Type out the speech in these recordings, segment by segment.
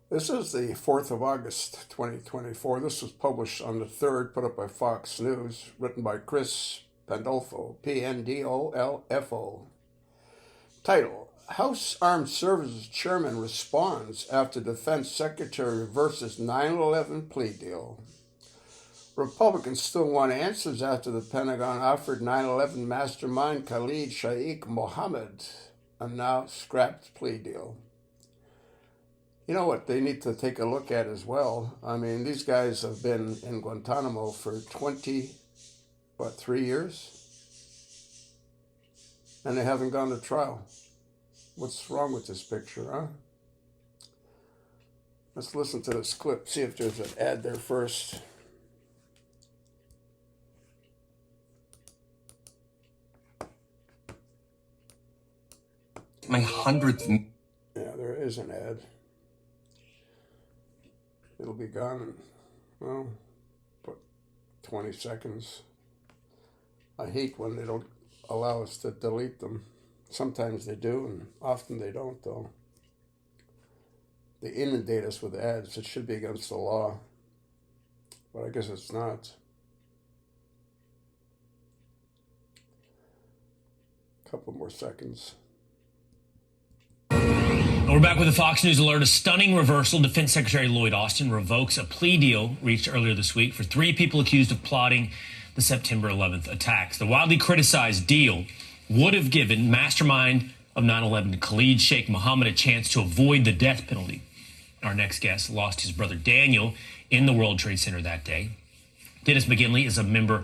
This is the 4th of August, 2024. This was published on the 3rd, put up by Fox News, written by Chris Pandolfo, P-N-D-O-L-F-O. Title: House Armed Services Chairman responds after Defense Secretary reverses 9/11 plea deal. Republicans still want answers after the Pentagon offered 9/11 mastermind Khalid Sheikh Mohammed a now scrapped plea deal. You know what they need to take a look at as well? I mean, these guys have been in Guantanamo for 3 years? And they haven't gone to trial. What's wrong with this picture, huh? Let's listen to this clip, see if there's an ad there first. My 100th. Yeah, there is an ad. It'll be gone in, well, but 20 seconds. I hate when they don't allow us to delete them. Sometimes they do, and often they don't, though. They inundate us with ads. It should be against the law, but I guess it's not. A couple more seconds. We're back with a Fox News alert. A stunning reversal. Defense Secretary Lloyd Austin revokes a plea deal reached earlier this week for 3 people accused of plotting the September 11th attacks. The widely criticized deal would have given mastermind of 9/11 Khalid Sheikh Mohammed a chance to avoid the death penalty. Our next guest lost his brother Daniel in the World Trade Center that day. Dennis McGinley is a member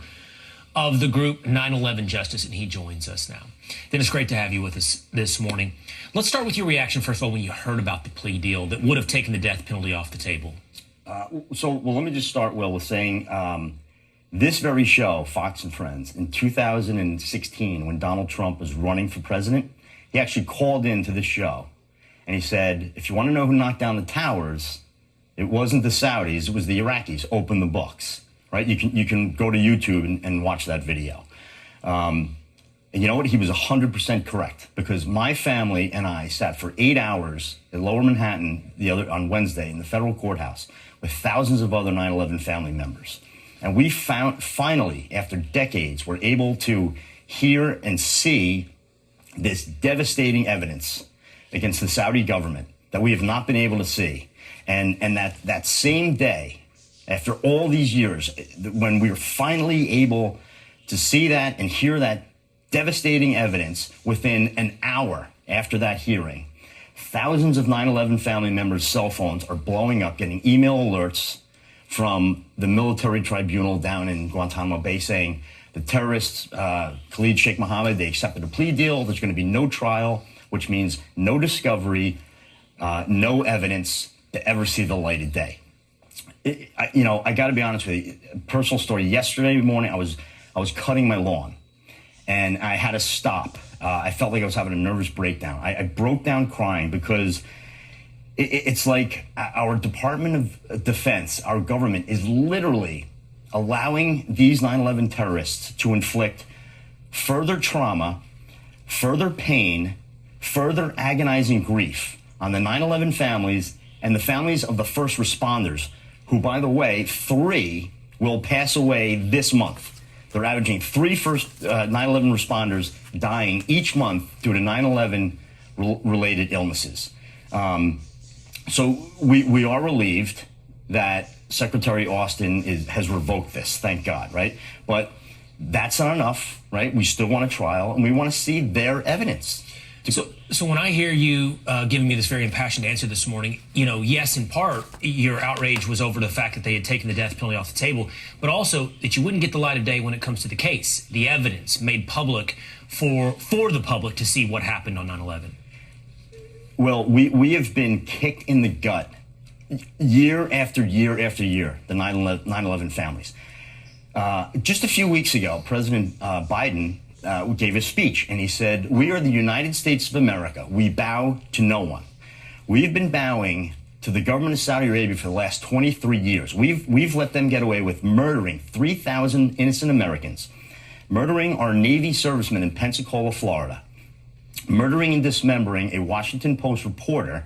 of the group 9/11 Justice, and he joins us now. Dennis, great to have you with us this morning. Let's start with your reaction, first of all, when you heard about the plea deal that would have taken the death penalty off the table. Let me just start, Will, with saying this very show, Fox and Friends, in 2016, when Donald Trump was running for president, he actually called into this show and he said, if you want to know who knocked down the towers, it wasn't the Saudis, it was the Iraqis. Open the books, right? You can go to YouTube and watch that video. And you know what? He was 100% correct, because my family and I sat for 8 hours in Lower Manhattan on Wednesday in the federal courthouse with thousands of other 9/11 family members. And we finally, after decades, were able to hear and see this devastating evidence against the Saudi government that we have not been able to see. And that same day, after all these years, when we were finally able to see that and hear that devastating evidence, within an hour after that hearing, thousands of 9/11 family members' cell phones are blowing up, getting email alerts from the military tribunal down in Guantanamo Bay saying the terrorists, Khalid Sheikh Mohammed, they accepted a plea deal. There's going to be no trial, which means no discovery, no evidence to ever see the light of day. I got to be honest with you. Personal story. Yesterday morning, I was cutting my lawn, and I had to stop. I felt like I was having a nervous breakdown. I broke down crying because it's like our Department of Defense, our government, is literally allowing these 9/11 terrorists to inflict further trauma, further pain, further agonizing grief on the 9/11 families and the families of the first responders, who, by the way, 3 will pass away this month. They're averaging 3 first 9/11 responders dying each month due to 9/11 related illnesses. So we are relieved that Secretary Austin has revoked this, thank God, right? But that's not enough, right? We still want a trial, and we want to see their evidence. So when I hear you giving me this very impassioned answer this morning, yes, in part, your outrage was over the fact that they had taken the death penalty off the table, but also that you wouldn't get the light of day when it comes to the case, the evidence made public for the public to see what happened on 9/11. Well, we have been kicked in the gut year after year after year, the 9/11 families. Just a few weeks ago, President Biden gave a speech, and he said, "We are the United States of America. We bow to no one." We've been bowing to the government of Saudi Arabia for the last 23 years. We've let them get away with murdering 3,000 innocent Americans, murdering our Navy servicemen in Pensacola, Florida, murdering and dismembering a Washington Post reporter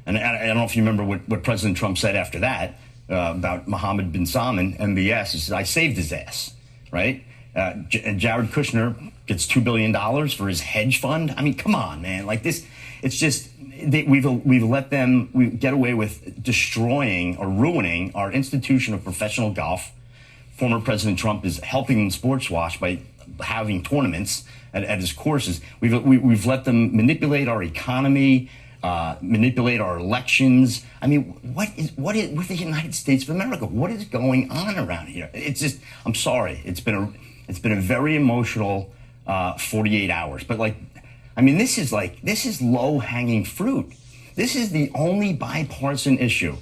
And I don't know if you remember what President Trump said after that about Mohammed bin Salman, MBS. He said, I saved his ass, right? And Jared Kushner gets $2 billion for his hedge fund. I mean, come on, man. Like this, it's just, we've let them get away with destroying or ruining our institution of professional golf. Former President Trump is helping them sports wash by having tournaments at his courses. We've let them manipulate our economy, manipulate our elections. I mean, what is with the United States of America? What is going on around here? It's just, I'm sorry. It's been a very emotional 48 hours. But like, I mean, this is low hanging fruit. This is the only bipartisan issue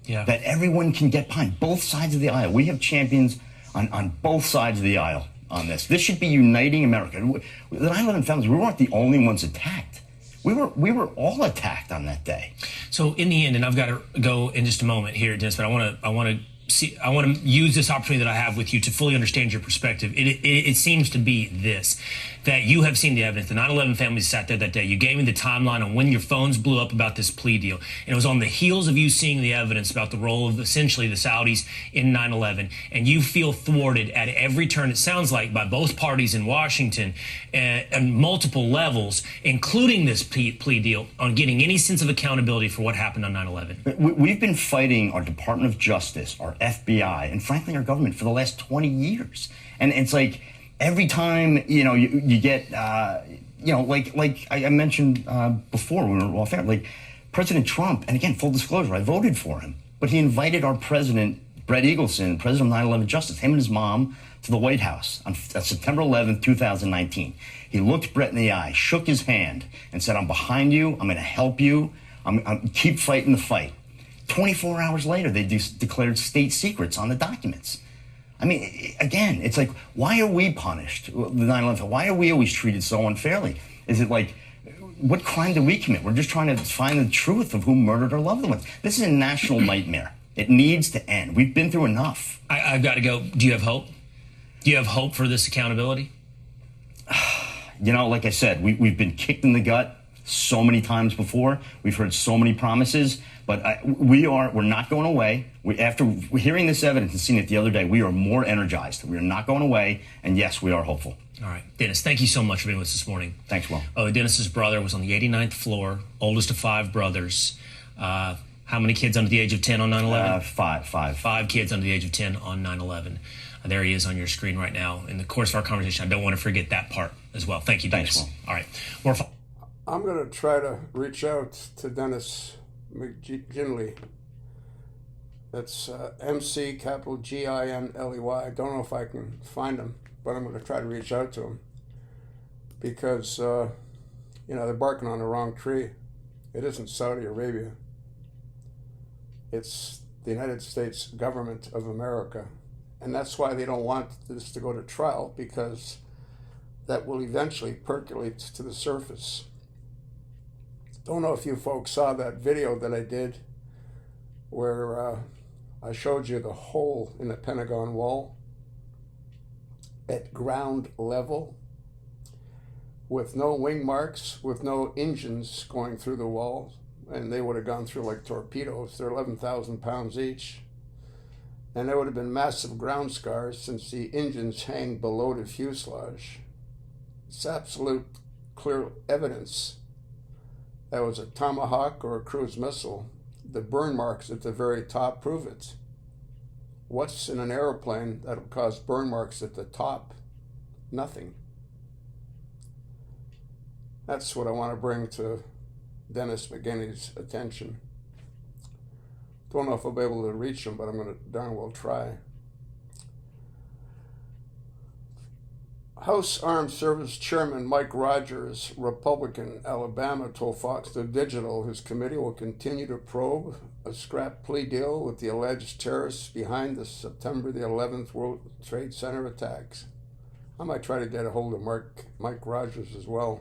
that everyone can get behind, both sides of the aisle. We have champions on both sides of the aisle on this. This should be uniting America. The 9/11 families, we weren't the only ones attacked. We were all attacked on that day. So in the end, and I've got to go in just a moment here, Dennis, but I want to use this opportunity that I have with you to fully understand your perspective. It seems to be this, that you have seen the evidence. The 9/11 families sat there that day. You gave me the timeline on when your phones blew up about this plea deal. And it was on the heels of you seeing the evidence about the role of essentially the Saudis in 9/11. And you feel thwarted at every turn, it sounds like, by both parties in Washington and multiple levels, including this plea deal, on getting any sense of accountability for what happened on 9/11. We've been fighting our Department of Justice, our FBI, and frankly our government for the last 20 years. And it's like every time, you get, like I mentioned before when we were off air, like President Trump, and again, full disclosure, I voted for him, but he invited our president, Brett Eagleson, president of 9/11 Justice, him and his mom, to the White House on September 11th, 2019. He looked Brett in the eye, shook his hand, and said, I'm behind you, I'm going to help you, I'm keep fighting the fight. 24 hours later, they declared state secrets on the documents. I mean, again, it's like, why are we punished? The 9/11, why are we always treated so unfairly? Is it like, what crime did we commit? We're just trying to find the truth of who murdered our loved ones. This is a national nightmare. It needs to end. We've been through enough. I've got to go. Do you have hope? Do you have hope for this accountability? Like I said, we've been kicked in the gut so many times before. We've heard so many promises, but we're not going away. After hearing this evidence and seeing it the other day, we are more energized. We are not going away, and yes, we are hopeful. All right, Dennis, thank you so much for being with us this morning. Thanks, Will. Oh, Dennis's brother was on the 89th floor, oldest of 5 brothers. How many kids under the age of 10 on 9/11? 5. 5 kids under the age of 10 on 9/11. There he is on your screen right now. In the course of our conversation, I don't want to forget that part as well. Thank you, Dennis. Thanks, Will. All right. I'm going to try to reach out to Dennis McGinley. That's MC capital Ginley. I don't know if I can find him, but I'm going to try to reach out to him because, they're barking on the wrong tree. It isn't Saudi Arabia. It's the United States government of America. And that's why they don't want this to go to trial, because that will eventually percolate to the surface. Don't know if you folks saw that video that I did where I showed you the hole in the Pentagon wall at ground level with no wing marks, with no engines going through the wall, and they would have gone through like torpedoes. They're 11,000 pounds each. And there would have been massive ground scars since the engines hang below the fuselage. It's absolute clear evidence that was a Tomahawk or a cruise missile. The burn marks at the very top prove it. What's in an airplane that'll cause burn marks at the top? Nothing. That's what I want to bring to Dennis McGinley's attention. Don't know if I'll be able to reach him, but I'm going to darn well try. House Armed Service Chairman Mike Rogers, Republican, Alabama, told Fox News Digital his committee will continue to probe a scrap plea deal with the alleged terrorists behind the September the 11th World Trade Center attacks. I might try to get a hold of Mike Rogers as well.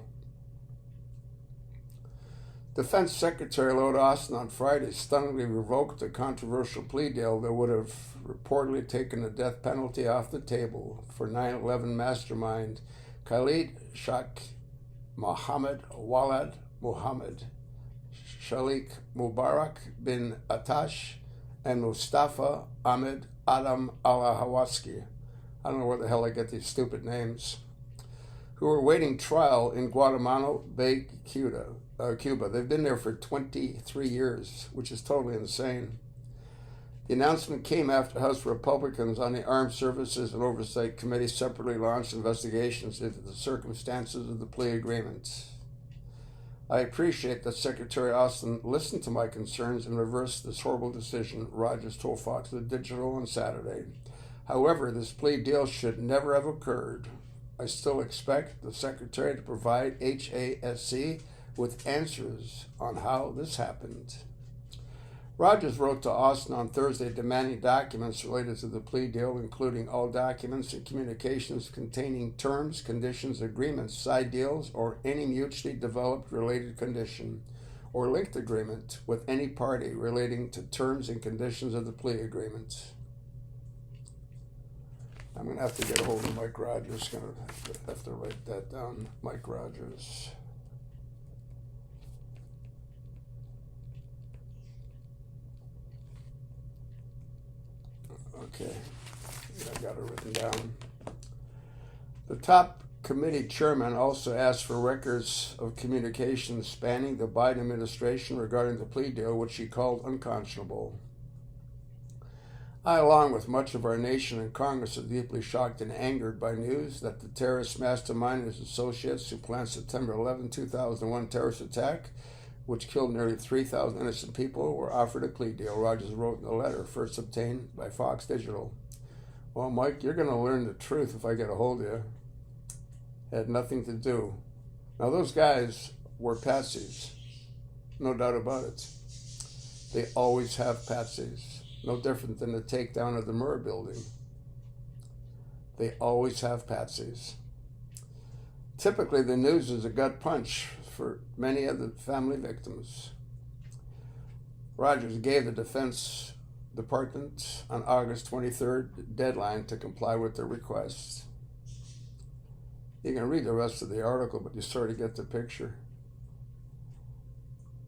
Defense Secretary Lloyd Austin on Friday stunningly revoked a controversial plea deal that would have reportedly taken the death penalty off the table for 9/11 mastermind Khalid Sheikh Mohammed Walad Mohammed Shalik Mubarak bin Atash and Mustafa Ahmed Adam Alahawaski. I don't know where the hell I get these stupid names. Who are awaiting trial in Guatemala Bay, Cuba. They've been there for 23 years, which is totally insane. The announcement came after House Republicans on the Armed Services and Oversight Committee separately launched investigations into the circumstances of the plea agreement. I appreciate that Secretary Austin listened to my concerns and reversed this horrible decision, Rogers told Fox Digital on Saturday. However, this plea deal should never have occurred. I still expect the Secretary to provide HASC with answers on how this happened. Rogers wrote to Austin on Thursday demanding documents related to the plea deal, including all documents and communications containing terms, conditions, agreements, side deals, or any mutually developed related condition or linked agreement with any party relating to terms and conditions of the plea agreement. I'm going to have to get a hold of Mike Rogers. Going to have to write that down. Mike Rogers. Okay, I got it written down. The top committee chairman also asked for records of communications spanning the Biden administration regarding the plea deal, which he called unconscionable. I, along with much of our nation and Congress, are deeply shocked and angered by news that the terrorist mastermind and his associates who planned September 11, 2001 terrorist attack, which killed nearly 3,000 innocent people, were offered a plea deal, Rogers wrote in a letter first obtained by Fox Digital. Well, Mike, you're going to learn the truth if I get a hold of you. Had nothing to do. Now, those guys were patsies. No doubt about it. They always have patsies. No different than the takedown of the Murrah building. They always have patsies. Typically, the news is a gut punch for many of the family victims. Rogers gave the Defense Department on August 23rd deadline to comply with their requests. You can read the rest of the article, but you sort of get the picture.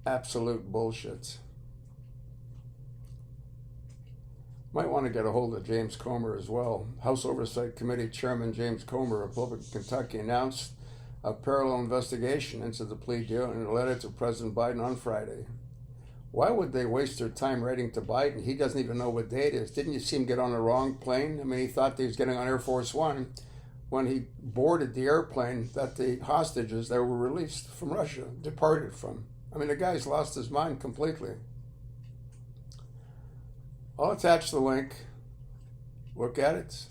Absolute bullshit. Might want to get a hold of James Comer as well. House Oversight Committee Chairman James Comer, Republican Kentucky, announced a parallel investigation into the plea deal in a letter to President Biden on Friday. Why would they waste their time writing to Biden? He doesn't even know what day it is. Didn't you see him get on the wrong plane? I mean, he thought he was getting on Air Force One when he boarded the airplane that the hostages that were released from Russia departed from. I mean, the guy's lost his mind completely. I'll attach the link. Look at it.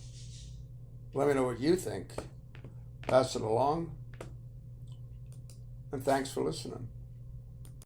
Let me know what you think. Pass it along. And thanks for listening.